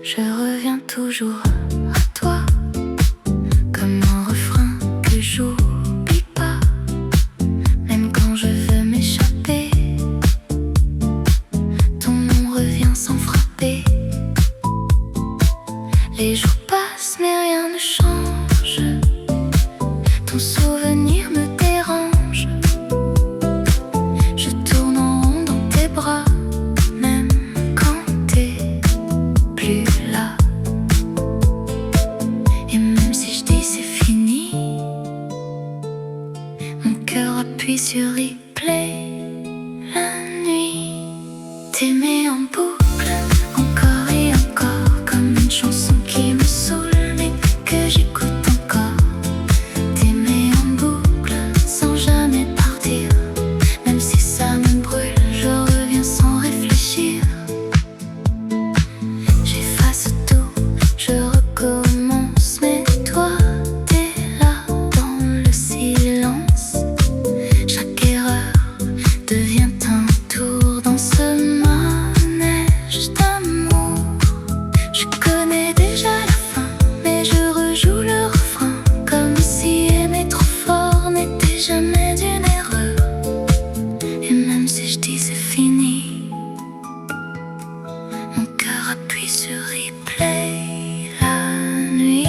Je reviens toujours à toi, comme un refrain que j'oublie pas, même quand je veux m'échapper. Ton nom revient sans frapper. Les jours passent mais rien ne change. Ton souvenir me dérange. Je tourne en rond dans tes bras, même quand t'es plus là. Et même si je dis c'est fini, mon cœur appuie sur replay. La nuit, t'aimer en boucle, encore et encore, comme une chanson qui me saoule mais que j'écoute encore. T'aimer en boucle, sans jamais partir, même si ça me brûle, je reviens sans réfléchir. J'efface tout, je recommence, mais toi, t'es là dans le silence. Chaque erreur devient un tour dans ce manège d'amour. Je connais déjà la fin, mais je rejoue le refrain, comme si aimer trop fort n'était jamais une erreur. Et même si je dis c'est fini, mon cœur appuie sur replay. La nuit,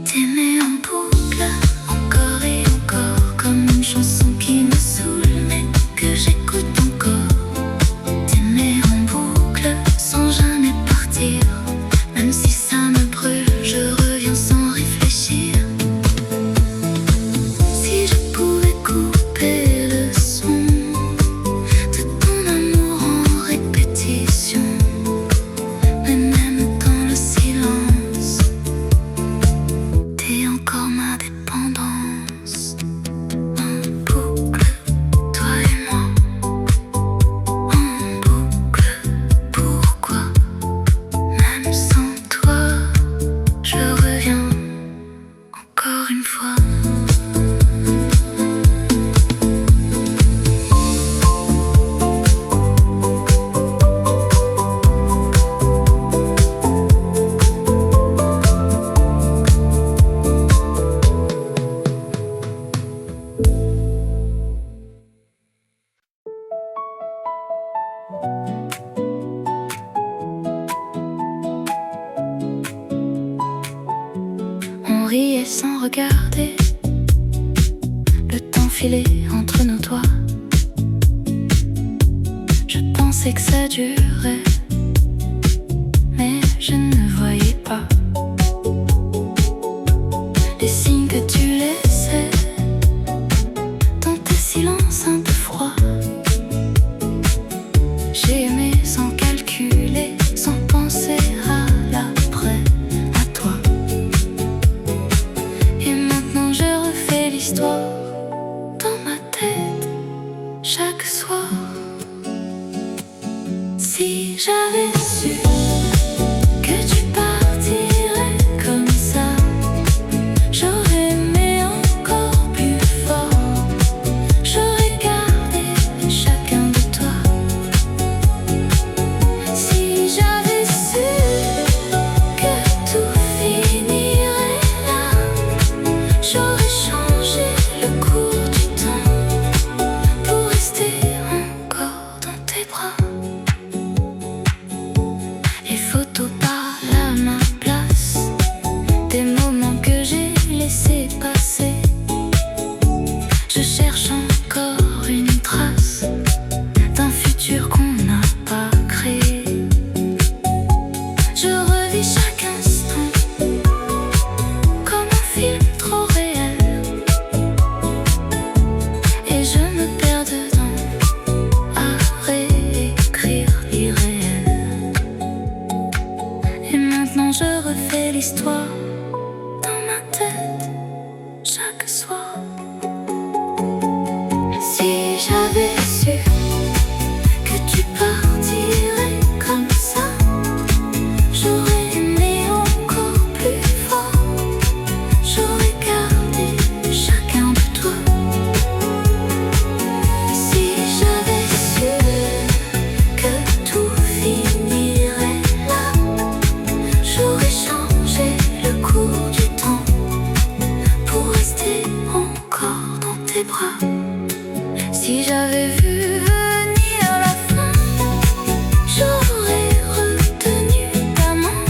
t'aimer en boucle, encore et encore, comme une chanson qui me saoule mais que j'écoute encore. T'aimer en boucle, sans jamais partir, même si ça me brûle, je reviens sans réfléchir. Si je pouvais couper le son de ton amour en répétition, mais même dans le silence, t'es encore ma dépendance. En boucle, toi et moi. En boucle, pourquoi? Même sans toi, je reviens encore une fois. On riait sans regarder le temps filer entre nos doigts. Je pensais que ça durerait, mais je ne voyais pas les signes que tu laissais dans tes silences un peu froids. J'ai aimé sans calculer, sans penser à l'après, à toi. Et maintenant je refais l'histoire dans ma tête chaque soir. Si j'avais su que tu partirais comme ça, j'aurais aimé encore plus fort. J'aurais gardé chacun de toi. Si j'avais su que tout finirait là, j'aurais changé le cours du temps pour rester encore dans tes bras. Les photos parlent à ma place, des moments que j'ai laissés passer. Je cherche encore une trace d'un futur qu'on n'a pas créé. Je revis chaque instant comme un film trop réel, et je me perds dedans à réécrire l'irréel. Et maintenant je refais l'histoire dans ma tête chaque soir. Si j'avais su que tu partirais comme ça, j'aurais aimé encore plus fort. J'aurais gardé chacun de toi. tes bras. Si j'avais vu venir la fin, j'aurais retenu ta main.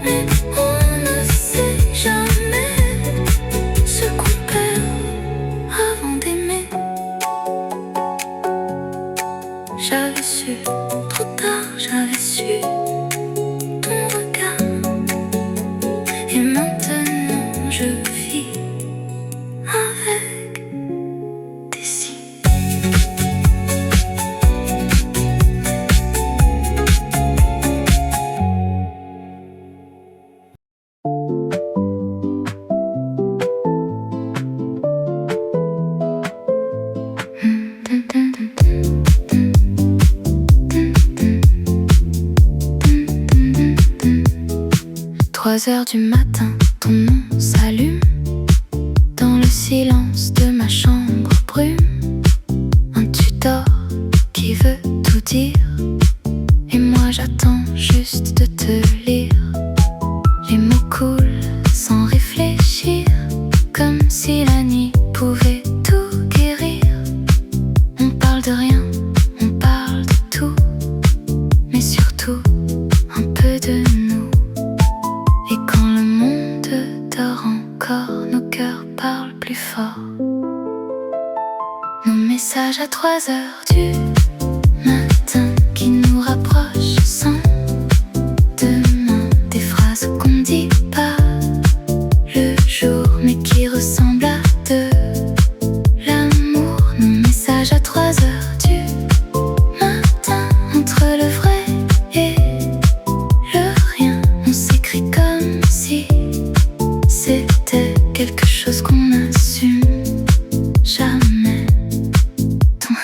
Mais on ne sait jamais ce qu'on perd avant d'aimer. J'avais su, trop tard, j'avais su ton regard. Et maintenant je vis avec des signes. Trois heures du matin, ton nom s'allume dans le silence de ma chambre brume. Un tuteur qui veut tout dire, et moi j'attends juste de te lire. Les mots coulent sans réfléchir, comme si la nuit pouvait tout guérir. On parle de rien, on parle de tout, mais surtout un peu de nous. Et quand le monde dort encore, nos cœurs parlent plus fort. Nos messages à 3 heures du matin qui nous rapprochent sans demain. Des phrases qu'on dit pas le jour, mais qui ressemblent à de l'amour. Nos messages à 3 heures du matin, entre le vrai et le rien. On s'écrit comme si c'était quelque chose qu'on assume jamais. Ton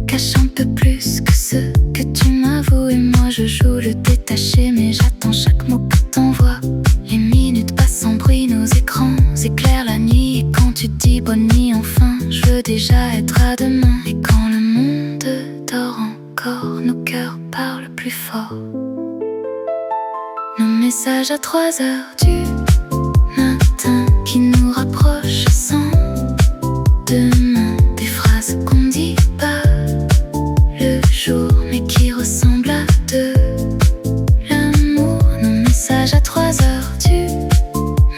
cache un peu plus que ce que tu m'avoues, et moi je joue le détaché, mais j'attends chaque mot que t'envoies. Les minutes passent sans bruit, nos écrans éclairent la nuit, et quand tu dis bonne nuit enfin, je veux déjà être à demain. Et quand le monde dort encore, nos cœurs parlent plus fort. Nos messages à 3 heures du matin qui nous rapprochent sans demain. Des phrases qu'on dit pas le jour, mais qui ressemblent à de l'amour. Nos messages à 3 heures du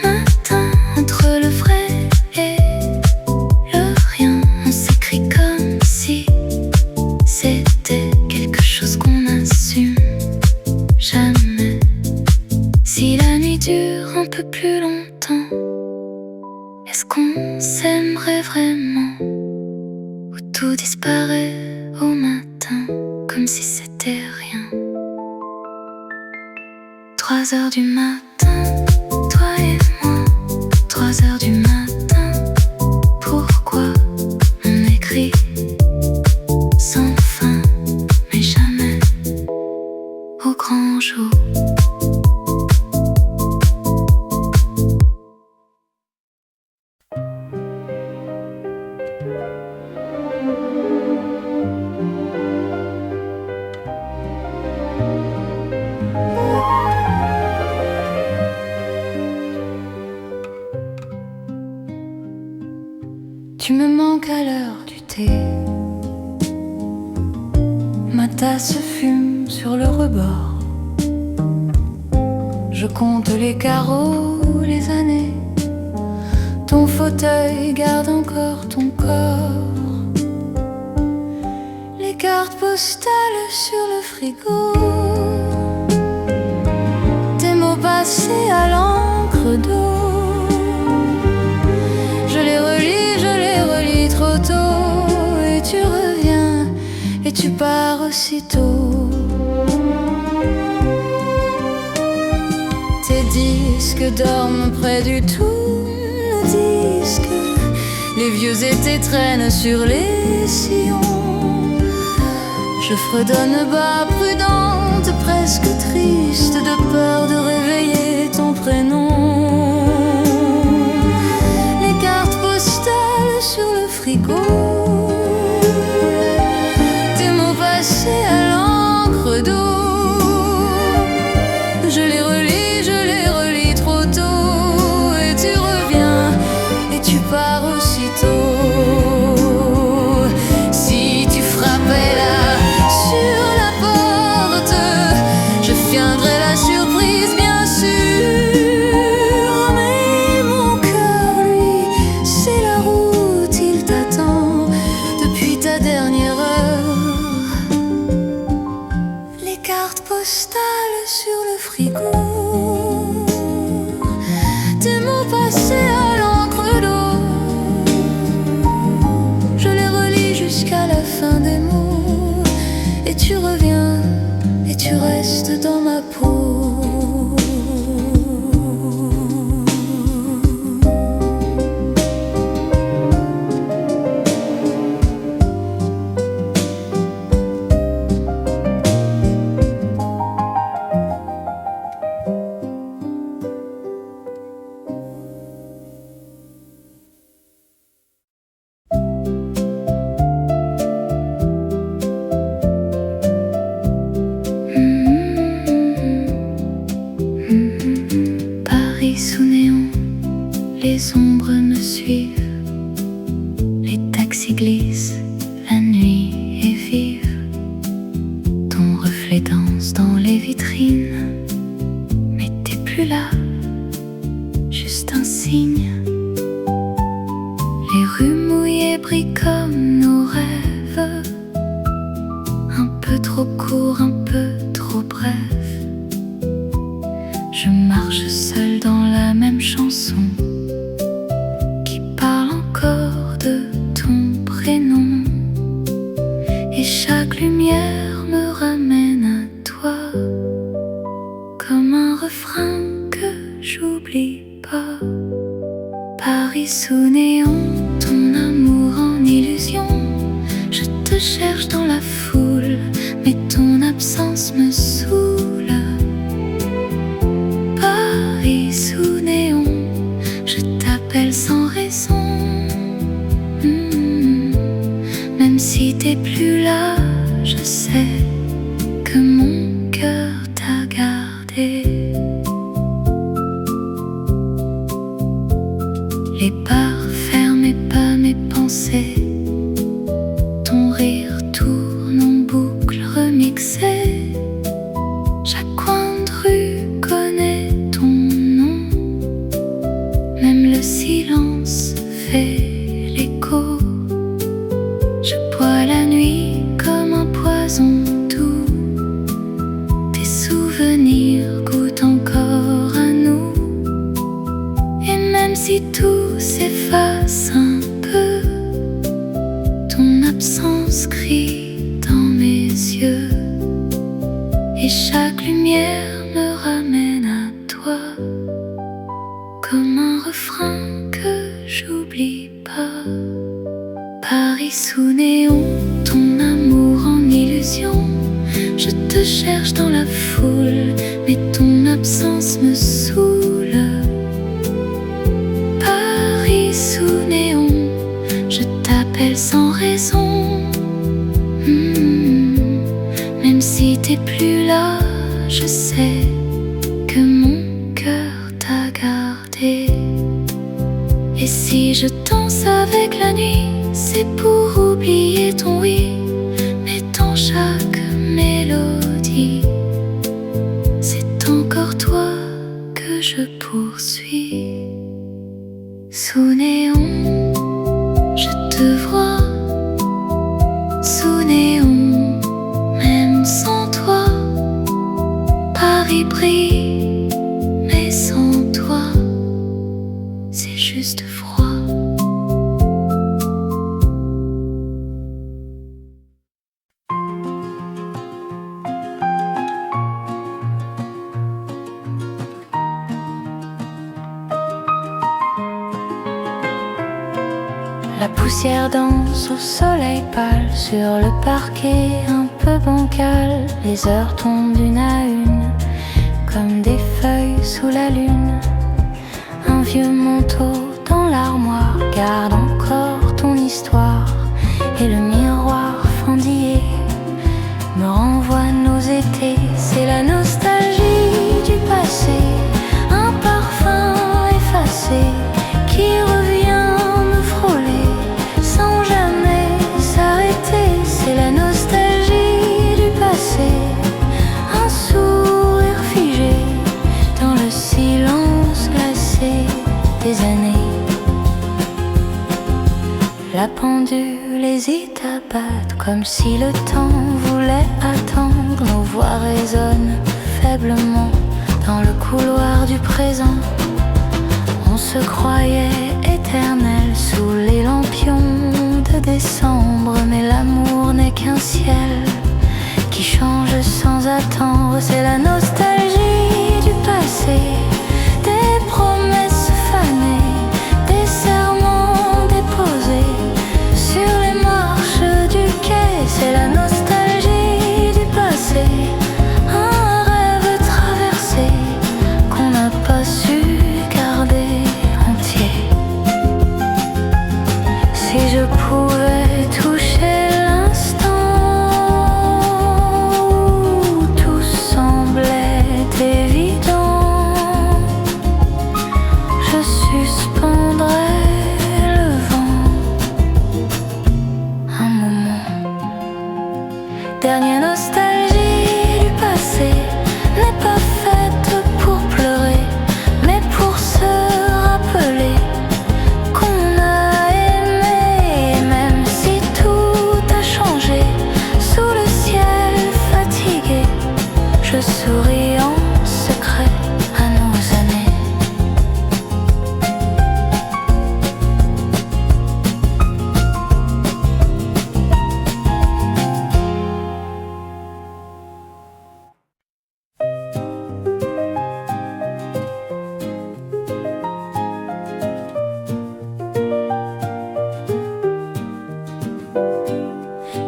matin, entre le vrai et le rien. On s'écrit comme si c'était quelque chose qu'on assume jamais. Si la nuit dure un peu plus longtemps, est-ce qu'on s'aimerait vraiment? Ou tout disparaît au matin, comme si c'était rien? 3 heures du matin, toi et moi. 3 heures du matin, pourquoi on écrit sans fin, mais jamais au grand jour? Tu me manques à l'heure du thé. Ma tasse fume sur le rebord. Je compte les carreaux, les années. Ton fauteuil garde encore ton corps. Les cartes postales sur le frigo. Tes mots passés à l'encre d'eau. Je les relis trop tôt. Et tu reviens, et tu pars aussitôt. Tes disques dorment près du tourne-disque. Les vieux étés traînent sur les sillons. Je fredonne bas, prudente, presque triste, de peur de réveiller ton prénom. Les cartes postales sur le frigo. Tes mots passés à l'encre d'eau. Je les relis trop tôt. Et tu reviens, et tu pars aussitôt. jusqu'à la fin des mots. Et tu reviens, et tu restes dans ma peau. Sous néon, les ombres me suivent, les taxis glissent, la nuit est vive. Ton reflet danse dans les vitrines, mais t'es plus là, juste un signe. Les rues mouillées brillent comme nos rêves, un peu trop court, un peu trop bref. Je marche seule dans la même chanson qui parle encore de ton prénom. Et chaque lumière me ramène à toi, comme un refrain que j'oublie pas. Paris sous néon, ton amour en illusion. Je te cherche dans la foule, mais ton absence me saoule. Sous néon, je t'appelle sans raison. Même si t'es plus là, je sais que mon cœur t'a gardé. Les bars ferment pas mes pensées. Ton rire tourne en boucle remixée. Chaque coin de rue connaît ton nom. Même le silence fait l'écho. Je bois la nuit comme un poison doux. Tes souvenirs goûtent encore à nous. Et même si tout s'efface un peu, ton absence crie dans mes yeux. Et chaque lumière me ramène à toi, comme un refrain que j'oublie pas. Paris sous néon, ton amour en illusion. Je te cherche dans la foule, mais ton absence me saoule. Paris sous néon, je t'appelle sans raison. Même si t'es plus là, je sais que mon cœur t'a gardé. Et si je danse avec la nuit, c'est pour oublier ton oui. Mais dans chaque mélodie, c'est encore toi que je poursuis. Sous néon, je te vois. Sous néon, même sans toi, Paris brille, mais sans toi, c'est juste froid. La poussière danse au soleil pâle sur le parquet un peu bancal. Les heures tombent une à une comme des feuilles sous la lune. Un vieux manteau dans l'armoire garde encore ton histoire. Et le miroir fendillé me renvoie nos étés. C'est la nostalgie du passé, un parfum effacé qui revient me frôler sans jamais s'arrêter. C'est la nostalgie du passé, un sourire figé dans le silence glacé des années. La pendule hésite à battre comme si le temps voulait attendre. Nos voix résonnent faiblement dans le couloir du présent. On se croyait éternel sous les lampions de décembre, mais là Dernière nostalgie du passé n'est pas faite pour pleurer, mais pour se rappeler qu'on a aimé. Même si tout a changé, sous le ciel fatigué, je souris en secret à nos années.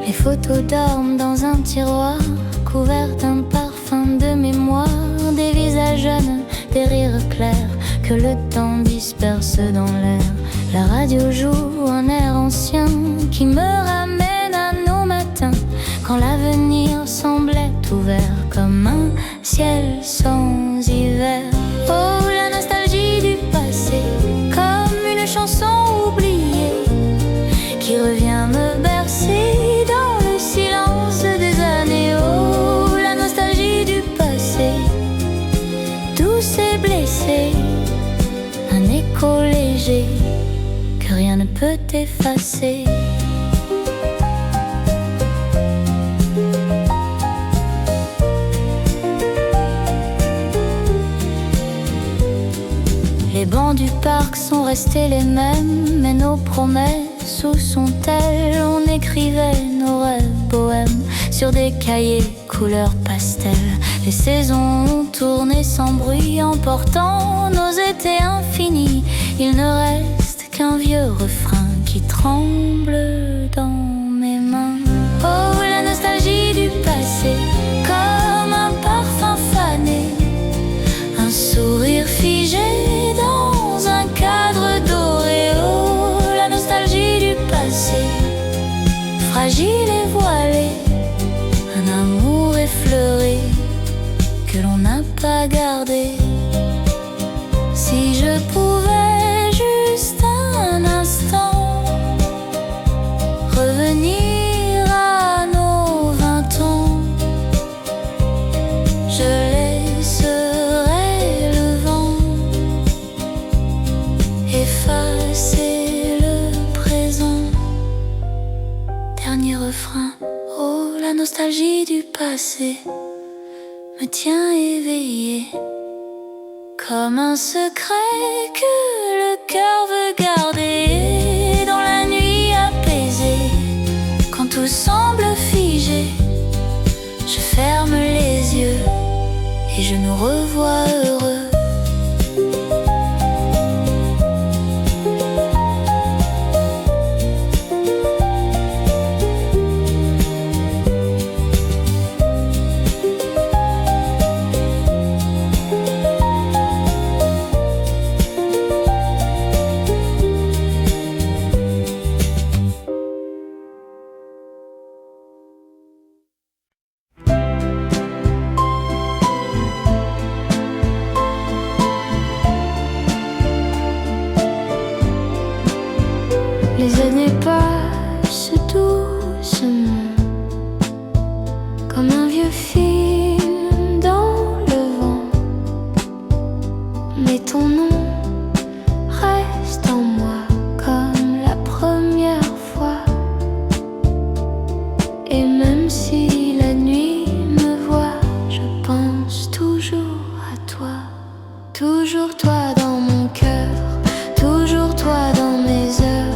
Les photos dorment dans un tiroir, couvert d'un parfum de mémoire, des visages jeunes, des rires clairs que le temps disperse dans l'air. La radio joue un air ancien qui me ramène à nos matins, quand l'avenir semblait ouvert comme un ciel sans hiver. Oh, la nostalgie du passé, comme une chanson oubliée qui revient me bercer dans le silence des années. Oh, la nostalgie du passé, douce et blessée, un écho léger que rien ne peut effacer. Les bancs du parc sont restés les mêmes, mais nos promesses, où sont-elles? On écrivait nos rêves bohèmes sur des cahiers couleur pastel. Les saisons ont tourné sans bruit, emportant nos étés infinis. Il ne reste qu'un vieux refrain qui tremble dans mes mains. Oh, la nostalgie du passé, comme un parfum fané, un sourire figé dans un cadre doré. Oh, la nostalgie du passé, fragile et voilée, un amour effleuré que l'on n'a pas gardé. Si je pouvais juste un instant revenir à nos 20 ans, je laisserais le vent effacer le présent. Dernier refrain, oh, la nostalgie du passé me tient éveillé comme un secret que le cœur veut garder. Dans la nuit apaisée, quand tout semble figé, je ferme les yeux et je nous revois heureux. Les années passent doucement, comme un vieux film dans le vent. Mais ton nom reste en moi comme la première fois. Et même si la nuit me voit, je pense toujours à toi. Toujours toi dans mon cœur, toujours toi dans mes heures,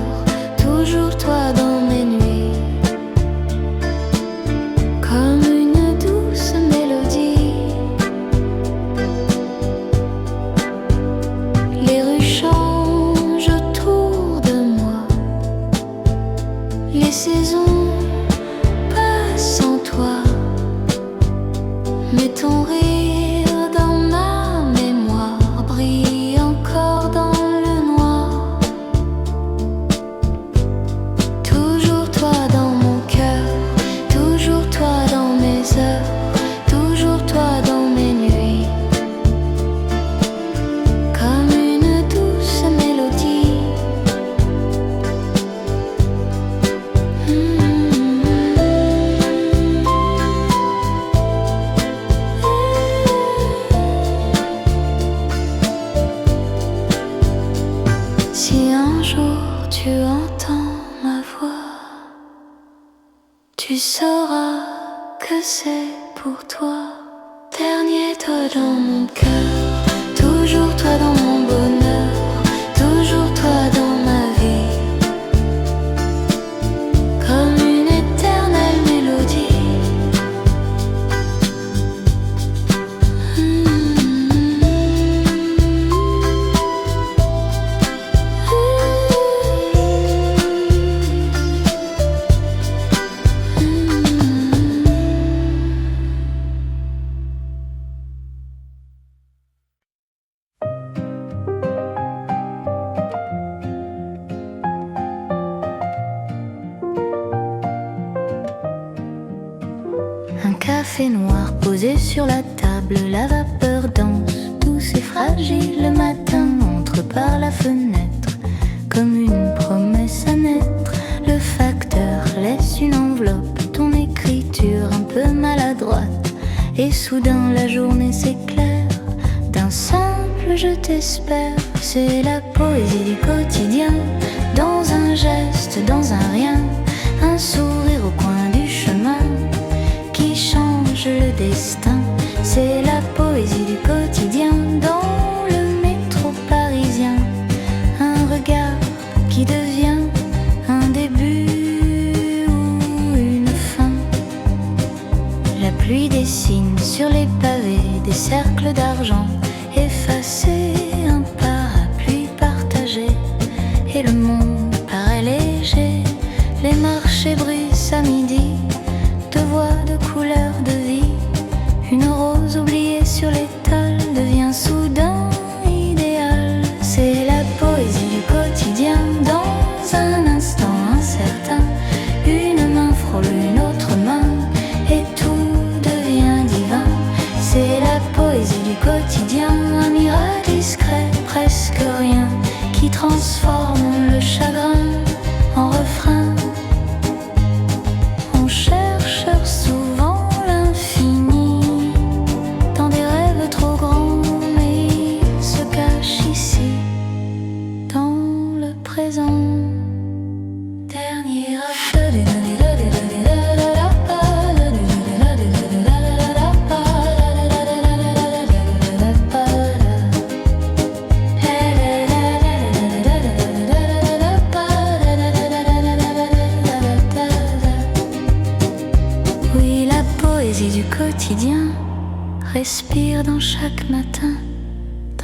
toujours toi dans mes nuits, comme une douce mélodie. Les rues changent autour de moi, les saisons passent sans toi, mais ton rire dans ma mémoire brille encore dans le noir. Toujours toi dans mon cœur, toujours toi dans mes heures, toujours toi dans mes nuits, comme une douce mélodie. Tu sauras que c'est pour toi, dernier toi dans mon cœur, toujours toi dans mon bonheur, toujours toi dans ma vie, comme une éternelle mélodie. Un café noir posé sur la table, la vapeur danse, douce et fragile. Le matin entre par la fenêtre, comme une promesse à naître. Le facteur laisse une enveloppe, ton écriture un peu maladroite. Et soudain la journée s'éclaire d'un simple je t'espère. C'est la poésie du quotidien, dans un geste, dans un rien, un sourire au coin du chemin qui change le destin. C'est la poésie du quotidien dans le métro parisien. Un regard qui devient un début ou une fin. La pluie dessine sur les pavés des cercles d'argent effacés, un parapluie partagé et le monde paraît léger. Les marchés bruissent à midi de voix, de couleurs, de vie. Une rose oubliée sur l'étal devient soudain idéal. C'est la poésie du quotidien dans un instant incertain. Une main frôle une autre main et tout devient divin. C'est la poésie du quotidien, un miracle discret, presque rien, qui transforme le chagrin en refrain. On cherche souvent l'infini dans des rêves trop grands, mais il se cache ici, dans le présent. Dernier Oui, la poésie du quotidien respire dans chaque matin,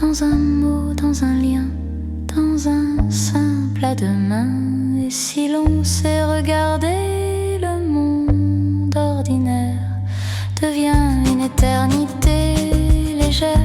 dans un mot, dans un lien, dans un simple à deux mains. Et si l'on sait regarder, le monde ordinaire devient une éternité légère.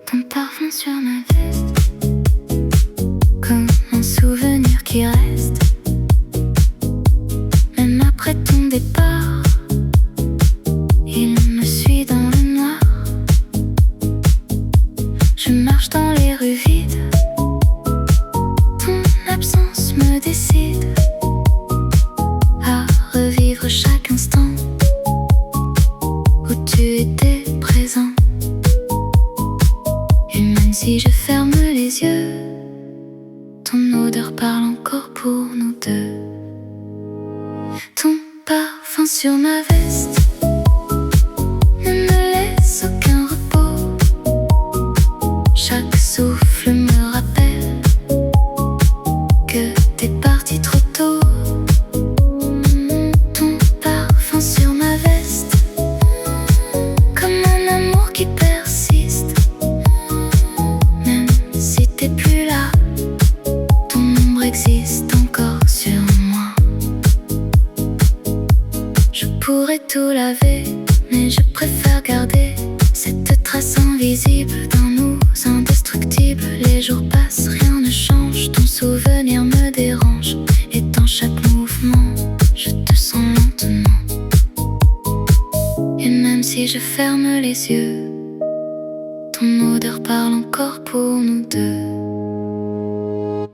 Ton parfum sur ma veste, comme un souvenir qui reste. Même après ton départ, il me suit dans le noir. Je marche dans les rues vides, ton absence me décide à revivre chaque instant où tu étais présent. Et même si je ferme les yeux, ton odeur parle encore pour nous deux. Ton parfum sur ma veste ne me laisse aucun repos. Chaque souffle me rappelle que t'es parti trop tôt. Ton parfum sur ma veste, comme un amour qui persiste. Même si t'es plus là, ton ombre existe encore sur moi. Je pourrais tout laver, mais je préfère garder cette trace invisible d'un nous indestructible. Les jours passent, rien ne change, ton souvenir me dérange. les yeux. Ton odeur parle encore pour nous deux.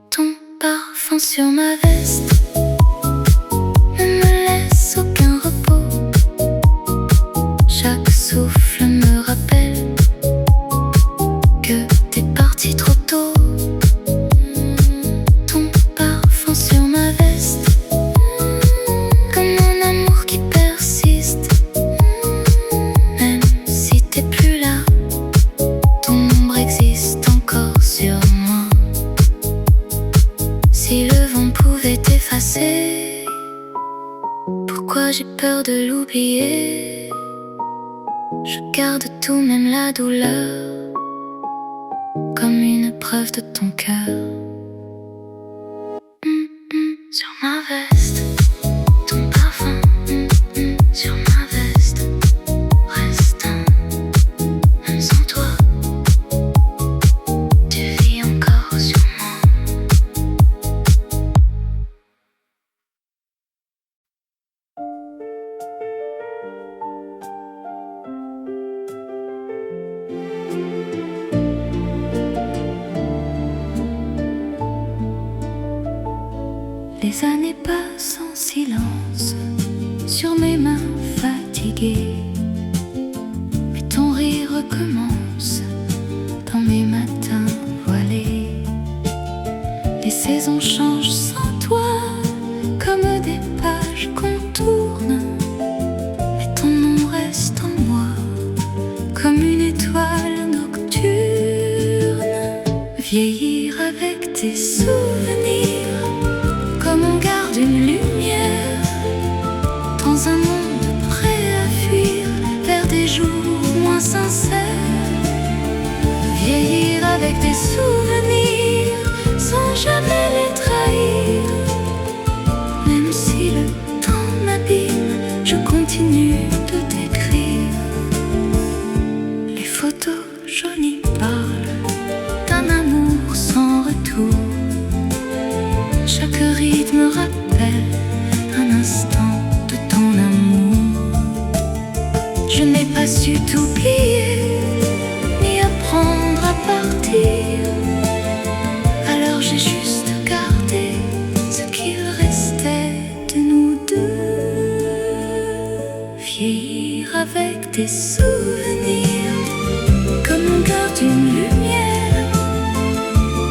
Ton parfum sur ma veste ne me laisse aucun repos. Chaque souffle me rappelle que t'es parti trop tôt. Ton parfum sur ma veste, comme un amour qui persiste. Même si t'es plus là, ton ombre existe encore sur moi. Si le vent pouvait t'effacer, pourquoi j'ai peur de l'oublier? Je garde tout, même la douleur, comme une preuve de ton cœur. Sur ma veste, ton parfum, sur ma veste, restant, même sans toi, tu vis encore sur moi. Les années passent en silence sur mes mains fatiguées, mais ton rire recommence dans mes matins voilés. Les saisons changent sans toi, comme des pages qu'on tourne, mais ton nom reste en moi, comme une étoile nocturne. Vieillir avec tes souvenirs, comme on garde une lumière dans un monde prêt à fuir vers des jours moins sincères. Vieillir avec des souvenirs sans jamais les trahir. Même si le temps m'abîme, je continue de t'écrire. Les photos jaunies parlent d'un amour sans retour. Chaque rythme rappelle un instant de ton amour. Je n'ai pas su t'oublier, ni apprendre à partir. Alors j'ai juste gardé ce qu'il restait de nous deux. Vieillir avec des souvenirs, comme on garde une lumière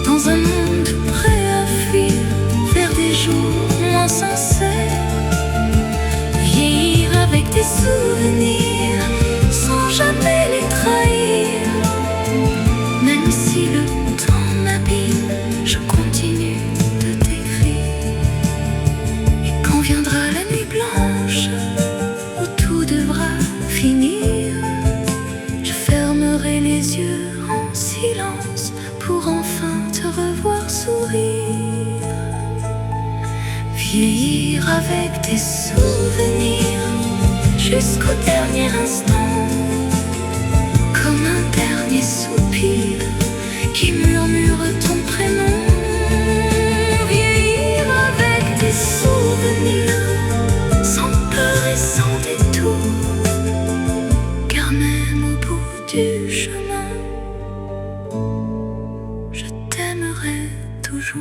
dans un monde prêt à fuir vers des jours moins sincères. Vieillir avec des souvenirs sans jamais les trahir. Même si le temps m'abîme, je continue de t'écrire. Et quand viendra la nuit blanche, où tout devra finir, je fermerai les yeux en silence pour enfin te revoir sourire. Vieillir avec tes souvenirs jusqu'au dernier instant, comme un dernier soupir qui murmure ton prénom. Vieillir avec tes souvenirs, sans peur et sans détour, car même au bout du chemin, je t'aimerai toujours.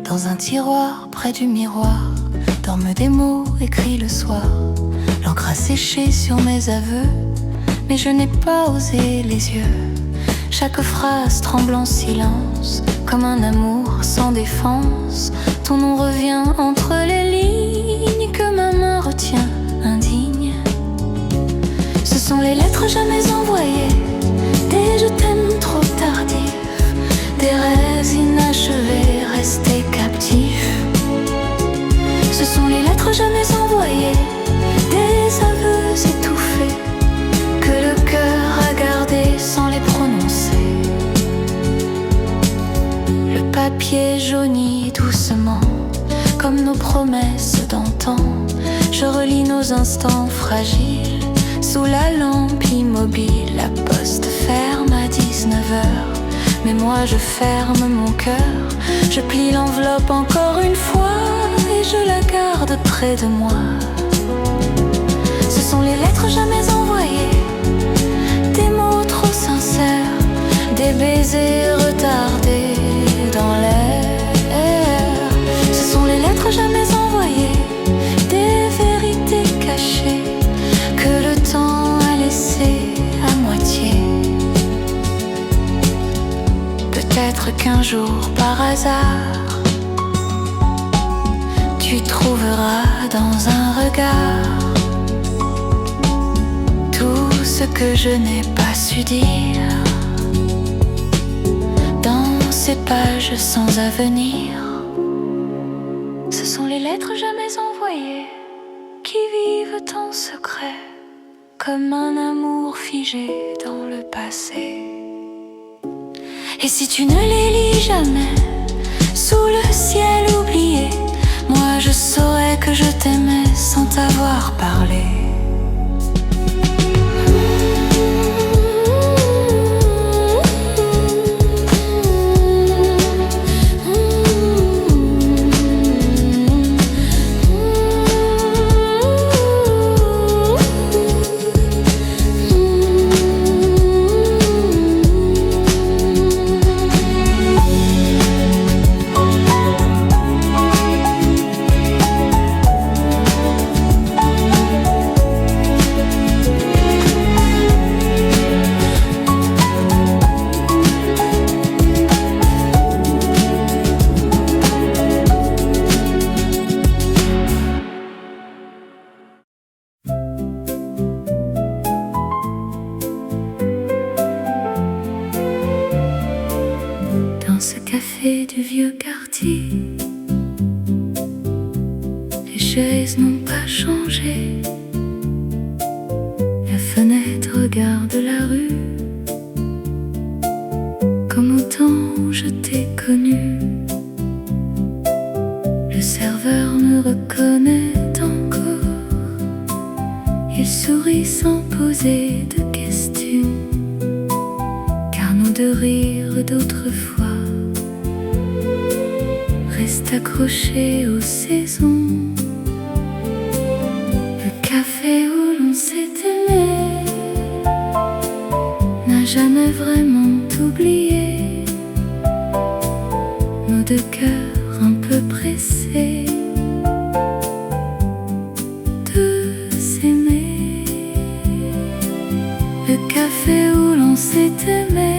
Dans un tiroir près du miroir dorment des mots écrits le soir. L'encre a séché sur mes aveux, mais je n'ai pas osé les yeux. Chaque phrase tremble en silence, comme un amour sans défense. Ton nom revient entre les lignes que ma main retient indigne. Ce sont les lettres jamais envoyées, des je t'aime trop tardifs, des rêves inachevés restés captifs. Ce sont les lettres jamais envoyées, des aveux étouffés que le cœur a gardés pieds jaunis doucement, comme nos promesses d'antan. Je relis nos instants fragiles, sous la lampe immobile. La poste ferme à 19h, mais moi je ferme mon cœur. Je plie l'enveloppe encore une fois et je la garde près de moi. Ce sont les lettres jamais envoyées, des mots trop sincères, des baisers retardés dans l'air. Ce sont les lettres jamais envoyées, des vérités cachées que le temps a laissées à moitié. Peut-être qu'un jour par hasard tu trouveras dans un regard tout ce que je n'ai pas su dire dans ces pages sans avenir. Ce sont les lettres jamais envoyées qui vivent en secret, comme un amour figé dans le passé. Et si tu ne les lis jamais, sous le ciel oublié, moi je saurais que je t'aimais sans t'avoir parlé. Ce café du vieux quartier, les chaises n'ont pas changé. La fenêtre regarde la rue, comme au temps où je t'ai connu. Le serveur me reconnaît encore, il sourit sans poser de questions, car nos deux rires d'autrefois reste accroché aux saisons. Le café où l'on s'est aimé n'a jamais vraiment oublié nos deux cœurs un peu pressés de s'aimer. Le café où l'on s'est aimé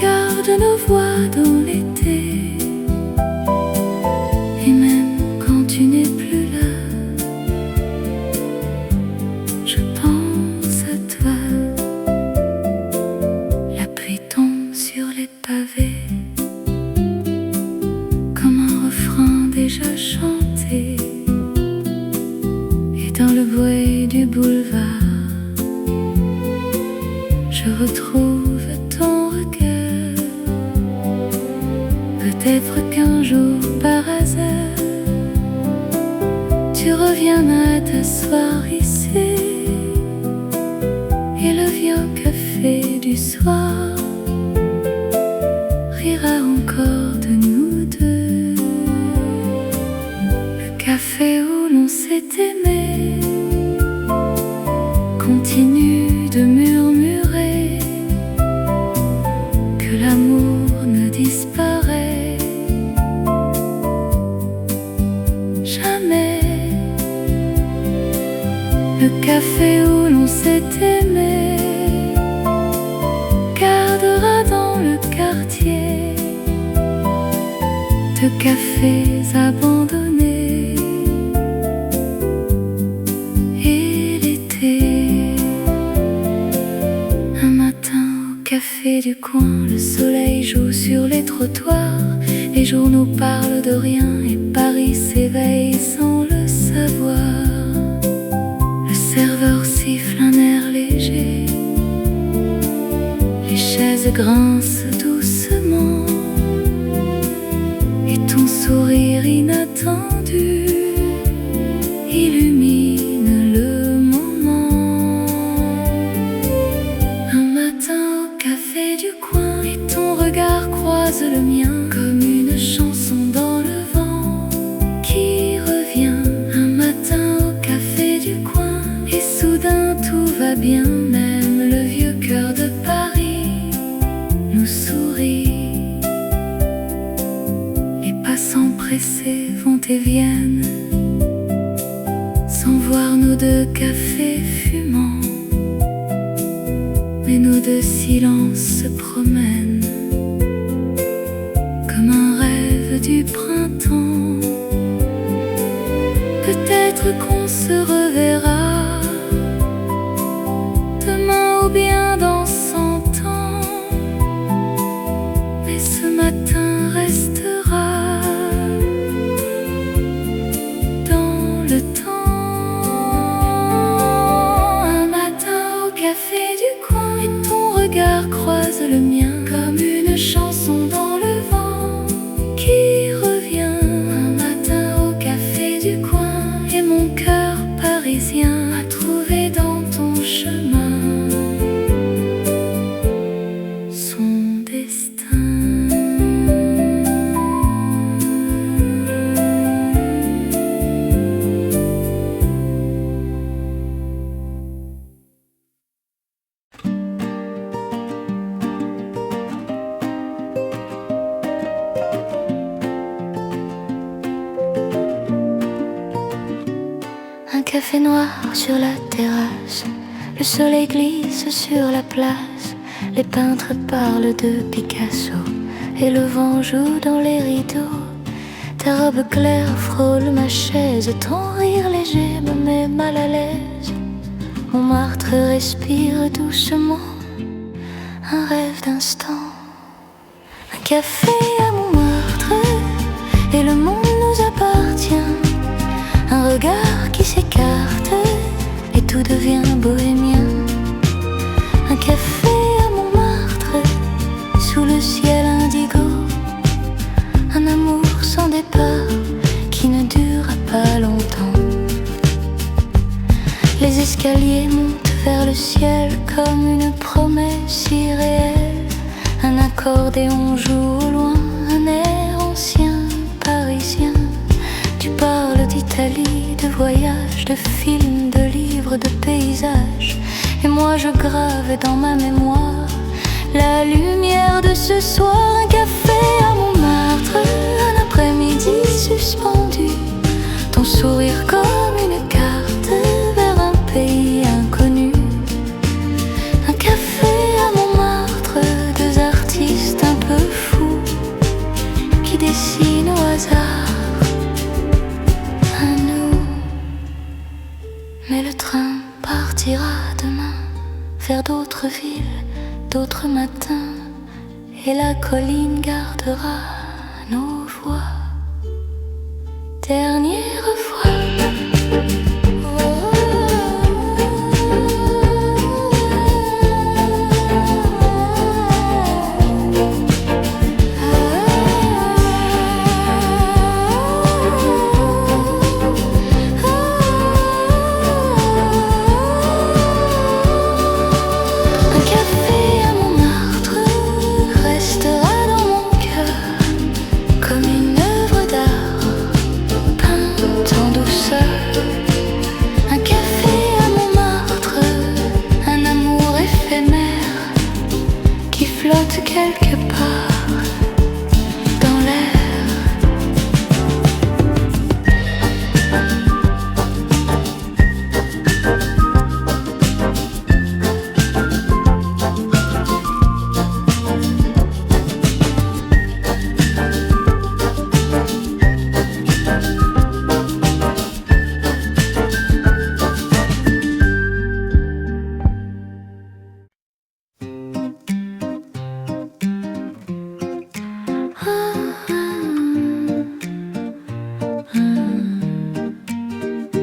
garde nos voix dans l'été. Et même quand tu n'es plus là, je pense à toi. La pluie tombe sur les pavés comme un refrain déjà chanté. Et dans le bruit du boulevard, je retrouve ton regard. Peut-être qu'un jour par hasard tu reviendras t'asseoir ici, et le vieux café du soir rira encore de nous deux. Le café où l'on s'est aimé continue de murmurer que l'amour ne disparaît jamais. Le café où l'on s'est aimé gardera dans le quartier de cafés abandonnés. Et l'été, un matin au café du coin, le soleil joue sur les trottoirs. Les journaux parlent de rien et Paris s'éveille sans le savoir. Le serveur siffle un air léger, les chaises grincent doucement. sourire inattendu illumine le moment. Un matin au café du coin, et ton regard croise le mien comme une chanson dans le vent qui revient. Un matin au café du coin, et soudain tout va bien. Même le vieux cœur de Paris nous sourit. Les passants pressés vont et viennent sans voir nos deux cafés fumants. Mais nos deux silences se promènent comme un rêve du printemps. Peut-être qu'on se reverra demain ou bien dans 100 ans, mais ce matin restera dans le temps. Un matin au café du coin, et ton regard croise le mien comme une chanson dans le vent qui revient. Un matin au café du coin, et mon cœur parisien m'a trouvé dans ton chemin son destin. Un café noir sur la terrasse, le soleil glisse sur la place. Les peintres parlent de Picasso et le vent joue dans les rideaux. Ta robe claire frôle ma chaise, ton rire léger me met mal à l'aise. Montmartre respire doucement, un rêve d'instant. Un café à Montmartre, et le monde nous appartient. Un regard qui s'écarte, et tout devient bohémien. Un café à Montmartre, sous le ciel indigo. Un amour sans départ, qui ne durera pas longtemps. Les escaliers montent vers le ciel comme une promesse irréelle. Un accordéon joue au loin, un air ancien parisien. Tu parles d'Italie, de voyages, de films, de livres, de paysages. Et moi je grave dans ma mémoire la lumière de ce soir. Un café à Montmartre, un après-midi suspendu. Ton sourire comme une carte vers un pays inconnu. Un café à Montmartre, deux artistes un peu fous qui dessinent au hasard. Mais le train partira demain vers d'autres villes, d'autres matins, et la colline gardera nos voix. Dernière fois. Flotte quelque part dans l'air.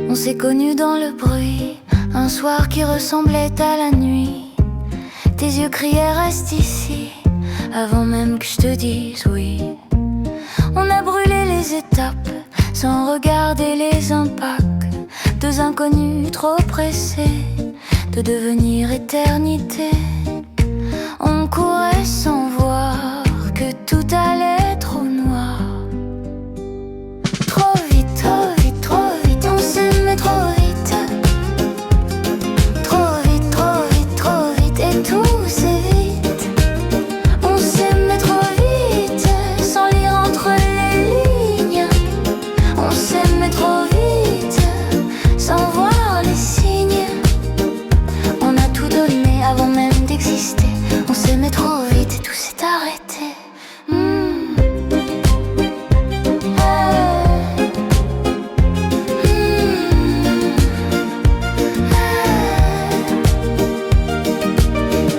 On s'est connus dans le bruit, un soir qui ressemblait à la nuit. Tes yeux criaient reste ici, avant même que je te dise oui. On a brûlé les les étapes sans regarder les impacts. Deux inconnus trop pressés de devenir éternité. On courait sans voir que tout allait trop noir. Trop vite, trop vite, trop vite, on s'aimait trop vite. Trop vite, trop vite, trop vite, et tout c'est vite. On s'aimait trop vite, sans lire entre les lignes. On s'aimait trop vite, sans voir les signes. On a tout donné avant même d'exister. On s'aimait trop vite et tout s'est arrêté.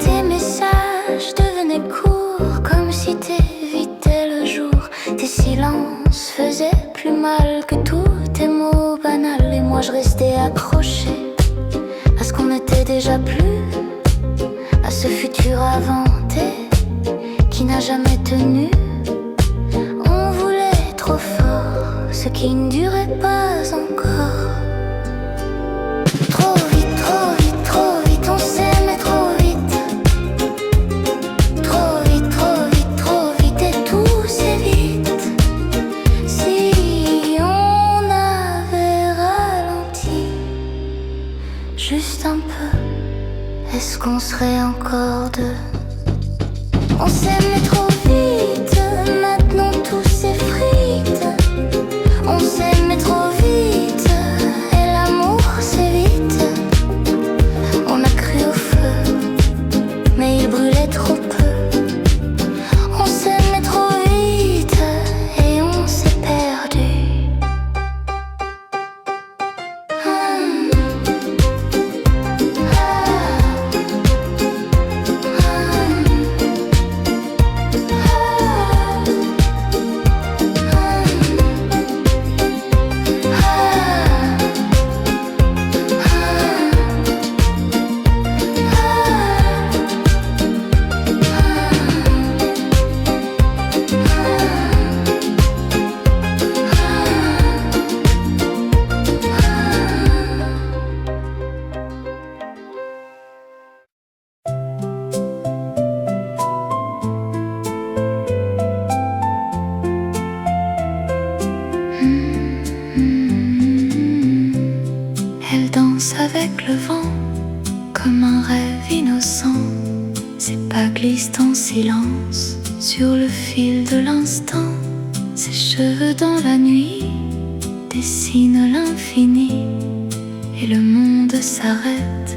Tes messages devenaient courts, comme si t'évitais le jour. Tes silences faisaient plus mal que tous tes mots banals. Et moi je restais accrochée à ce qu'on n'était déjà plus, à ce futur inventé qui n'a jamais tenu. On voulait trop fort ce qui ne durait pas encore. Trop vite, trop vite, trop vite, on s'aimait trop vite. Trop vite, trop vite, trop vite, et tout c'est vite. Si on avait ralenti juste un peu, est-ce qu'on serait encore deux? On s'aimait trop vite, maintenant tout s'effrite. On s'aimait trop vite, et l'amour c'est vite. On a cru au feu, mais il brûlait trop peu. On s'aimait trop vite, et on s'est perdu. Elle danse avec le vent comme un rêve innocent. Ses pas glissent en silence sur le fil de l'instant. Ses cheveux dans la nuit dessinent l'infini, et le monde s'arrête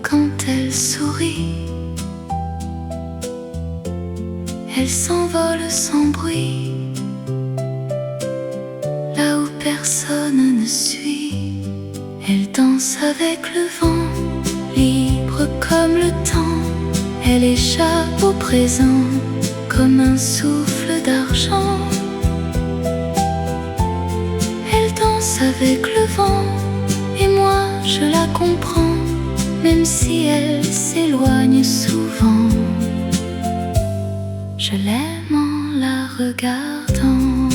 quand elle sourit. Elle s'envole sans bruit, là où personne ne suit. Elle danse avec le vent, libre comme le temps. Elle échappe au présent comme un souffle d'argent. Elle danse avec le vent, et moi je la comprends, même si elle s'éloigne souvent. Je l'aime en la regardant.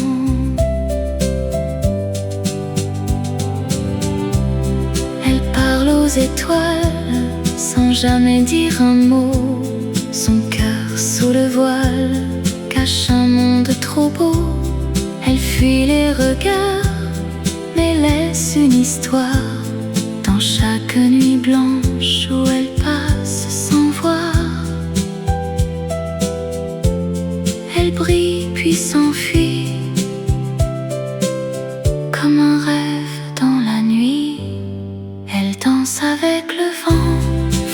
Elle parle aux étoiles sans jamais dire un mot. Son cœur sous le voile cache un monde trop beau. Elle fuit les regards mais laisse une histoire dans chaque nuit blanche où elle passe sans voir. Elle brille puis s'enfuit comme un rêve dans la nuit. Elle danse avec le vent,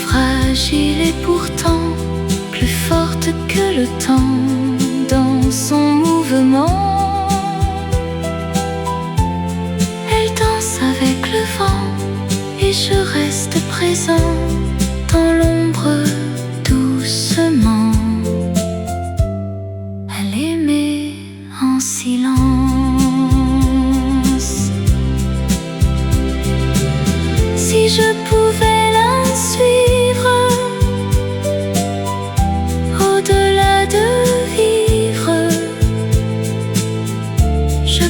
fragile et pourtant plus forte que le temps dans son mouvement. Elle danse avec le vent et je reste présent dans l'ombre doucement. À l'aimer en silence. Si je pouvais la suivre, au-delà de vivre, je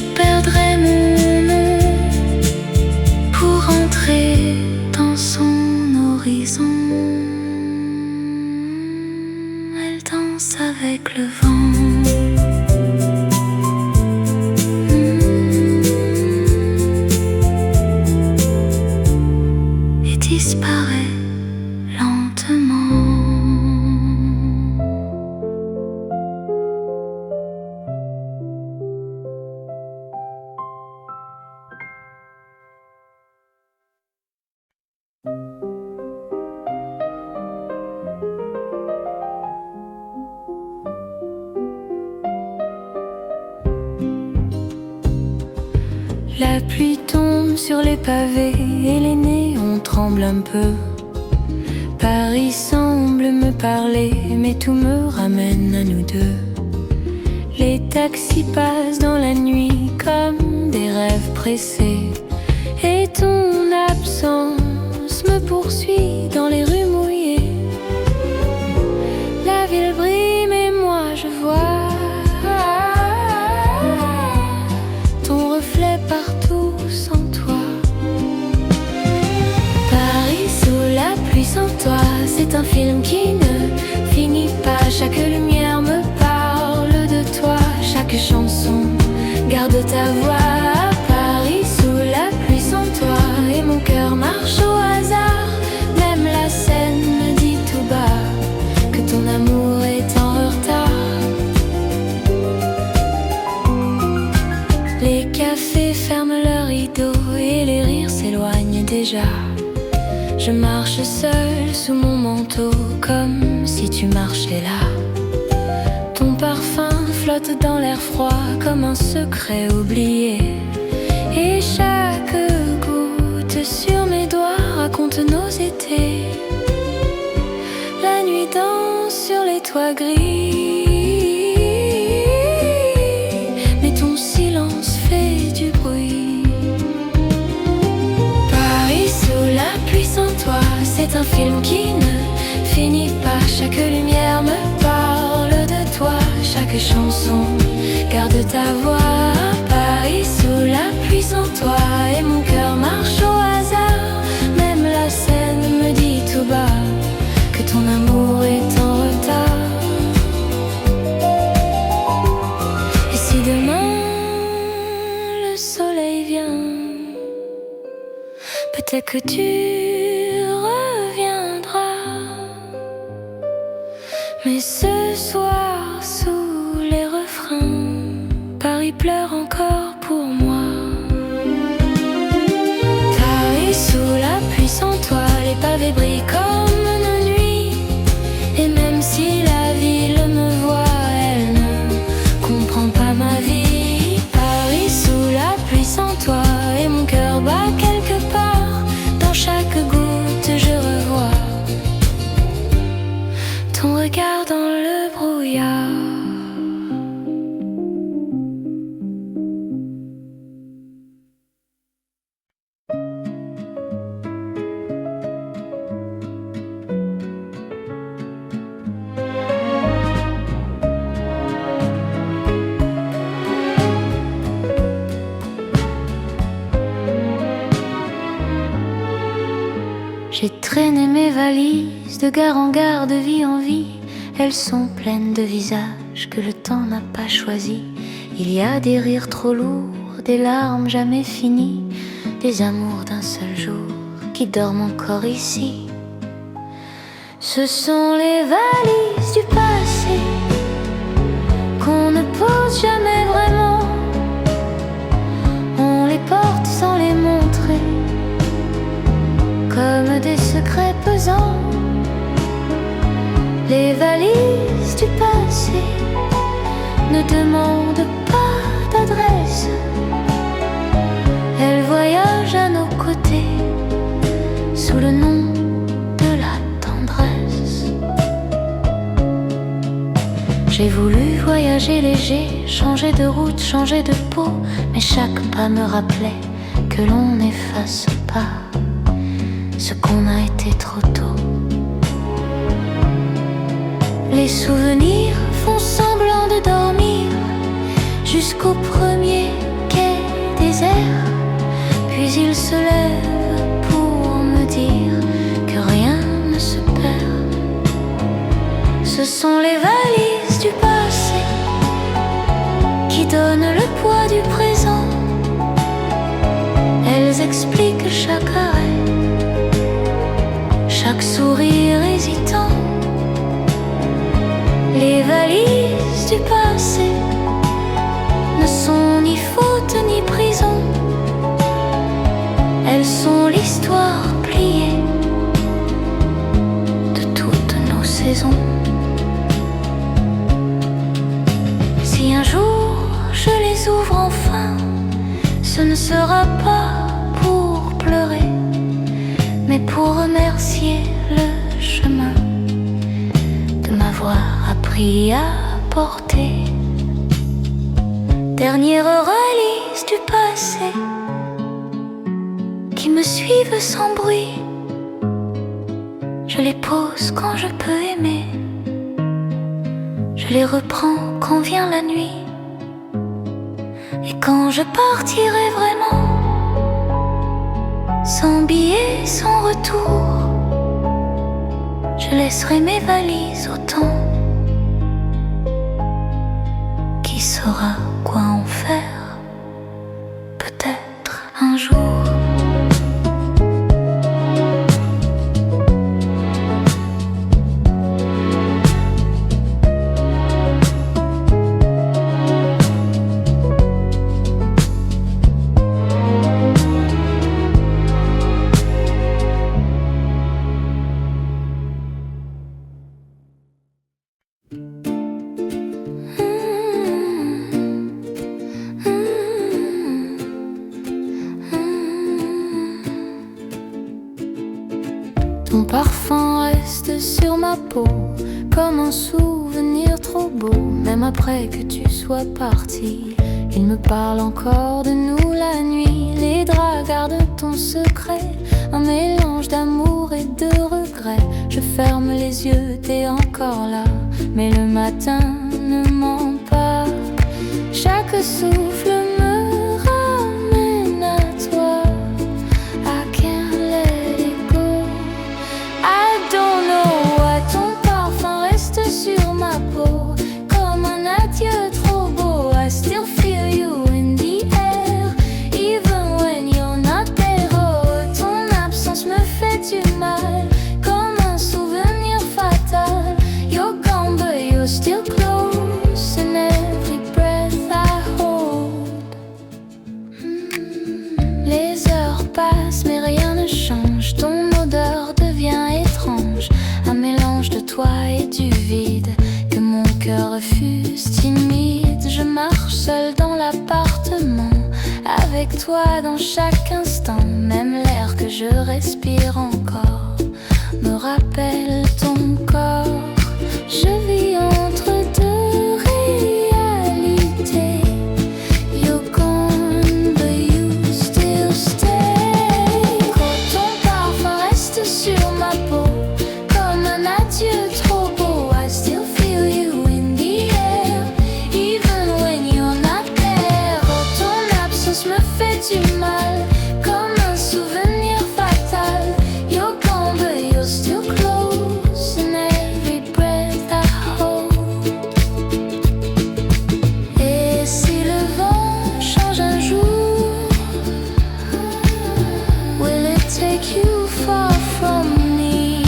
La pluie tombe sur les pavés et les néons tremblent un peu. Paris semble me parler, mais tout me ramène à nous deux. Les taxis passent dans la nuit comme des rêves pressés, et ton absence me poursuit dans les rues mouillées. La ville brille mais moi je vois ton reflet partout sans toi. Paris sous la pluie sans toi, c'est un film qui ne finit pas. Chaque lumière me parle de toi, chaque chanson garde ta voix. Paris sous la pluie sans toi, et mon cœur marche au hasard. Même la scène me dit tout bas que ton amour est en retard. Les cafés ferment leurs rideaux et les rires s'éloignent déjà. Je marche seule sous mon manteau comme si tu marchais là. Ton parfum flotte dans l'air froid comme un secret oublié, et chaque goutte sur mes doigts raconte nos étés. La nuit danse sur les toits gris, mais ton silence fait du bruit. Paris sous la pluie sans toi, c'est un film qui ne finit pas. Chaque lumière me parle de toi, chaque chanson garde ta voix. Paris sous la pluie sans toi, et mon cœur marche au hasard. Même la scène me dit tout bas que ton amour est en retard. Et si demain le soleil vient, peut-être que tu reviendras. Mais ce soir, sous les refrains, Paris pleure encore pour moi. Paris sous la pluie sans toi, les pavés brillent comme nos nuits. Et même si la ville me voit, elle ne comprend pas ma vie. Paris sous la pluie sans toi, et mon cœur bat quelque part. Dans chaque goutte je revois ton regard dans le brouillard. J'ai traîné mes valises de gare en gare, de vie en vie. Elles sont pleines de visages que le temps n'a pas choisis. Il y a des rires trop lourds, des larmes jamais finies, des amours d'un seul jour qui dorment encore ici. Ce sont les valises du passé qu'on ne pose jamais vraiment. On les porte sans les montrer, comme des secrets pesants. Les valises du passé ne demandent pas d'adresse. Elles voyagent à nos côtés sous le nom de la tendresse. J'ai voulu voyager léger, changer de route, changer de peau, mais chaque pas me rappelait que l'on n'efface pas ce qu'on a été trop tôt. Les souvenirs font semblant de dormir jusqu'au premier quai désert, puis ils se lèvent pour me dire que rien ne se perd. Ce sont les valises du passé qui donnent le poids du présent. Elles expliquent chaque arrêt, chaque sourire hésitant. Les valises du passé ne sont ni faute ni prison. Elles sont l'histoire pliée de toutes nos saisons. Si un jour je les ouvre enfin, ce ne sera pas pour pleurer, mais pour remercier le chemin de m'avoir appris à porter. Dernière relique du passé qui me suivent sans bruit, je les pose quand je peux aimer, je les reprends quand vient la nuit. Et quand je partirai vraiment, sans billet, sans retour, je laisserai mes valises au temps. Qui saura quoi en faire, peut-être un jour. Ton parfum reste sur ma peau comme un souvenir trop beau. Même après que tu sois parti, il me parle encore de nous la nuit. Les draps gardent ton secret, un mélange d'amour et de regret. Je ferme les yeux, t'es encore là, mais le matin ne ment pas. Chaque souffle me ramène à toi. I can't let it go. I don't know why. Ton parfum reste sur ma peau comme un adieu trop beau. I still feel you in the air, even when you're not there. Oh, ton absence me fait du mal, comme un souvenir fatal. You're gone but you're still close in every breath I hold. Les heures passent mais rien ne change. Ton odeur devient étrange, un mélange de toi et du vide que mon cœur refuse, timide. Je marche seule dans l'appartement, avec toi dans chaque instant. Même l'air que je respire encore me rappelle ton corps. Je vis entre deux réalités. You're gone but you still stay. Quand ton parfum reste sur ma peau comme un adieu trop beau. I still feel you in the air, even when you're not there. Oh, ton absence me fait du mal, comme un souvenir fatal. You're gone but you're still close in every breath I hold. Et si le vent change un jour, will it take you far from me?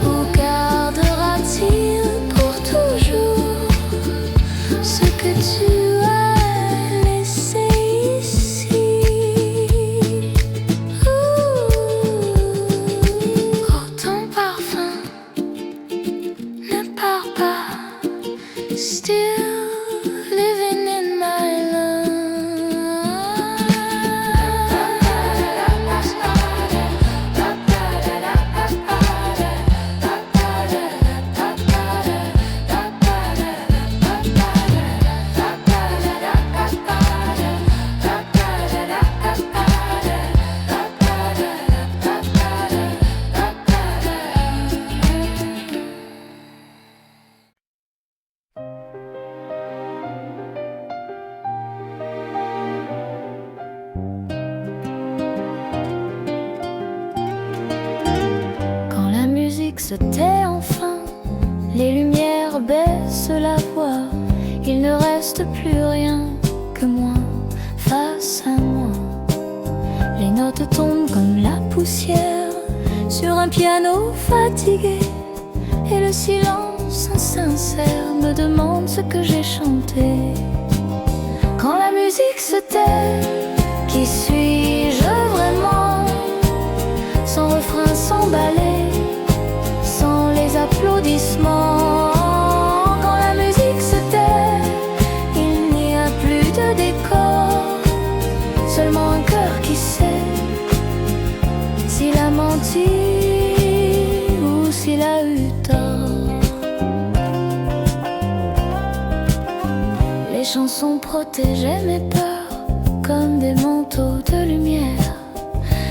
Ou gardera-t-il pour toujours ce que tu as laissé ici? Oh, ton parfum ne part pas, still living in my Quand la musique se tait enfin, les lumières baissent la voix. Il ne reste plus rien que moi face à moi. Les notes tombent comme la poussière sur un piano fatigué, et le silence insincère me demande ce que j'ai chanté. Quand la musique se tait, qui suis-je vraiment? Sans refrain, sans ballet, sans les applaudissements. Quand la musique se tait, il n'y a plus de décor, chansons protégeaient mes peurs comme des manteaux de lumière.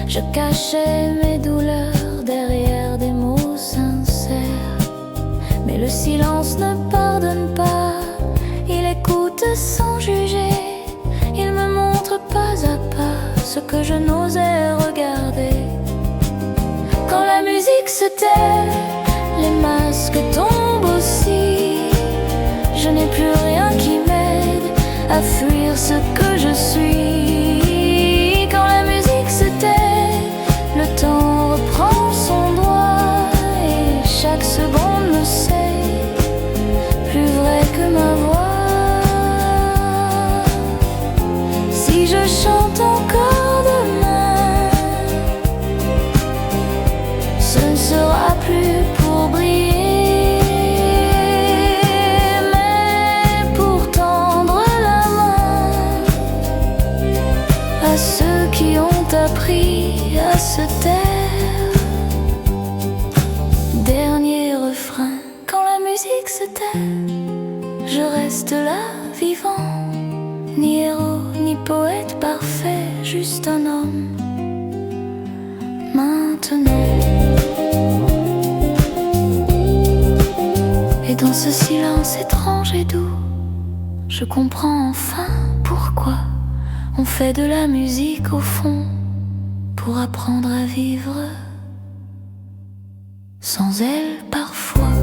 Je cachais mes douleurs derrière des mots sincères. Mais le silence ne pardonne pas, il écoute sans juger. Il me montre pas à pas ce que je n'osais regarder. Quand la musique se tait, les masques tombent aussi. Je n'ai plus rien qui m'aide à fuir ce que je suis. Quand la musique se tait, le temps reprend son droit et chaque seconde me sait plus vrai que ma voix. Si je chante encore demain, ce ne sera plus pour briller, mais pour tendre la main à ceux qui ont appris à se taire. Dernier refrain, quand la musique se tait, je reste là vivant, ni héros, ni poète parfait, juste un homme. Maintenant, et dans ce silence étrange et doux, je comprends enfin pourquoi on fait de la musique au fond, pour apprendre à vivre sans elle parfois.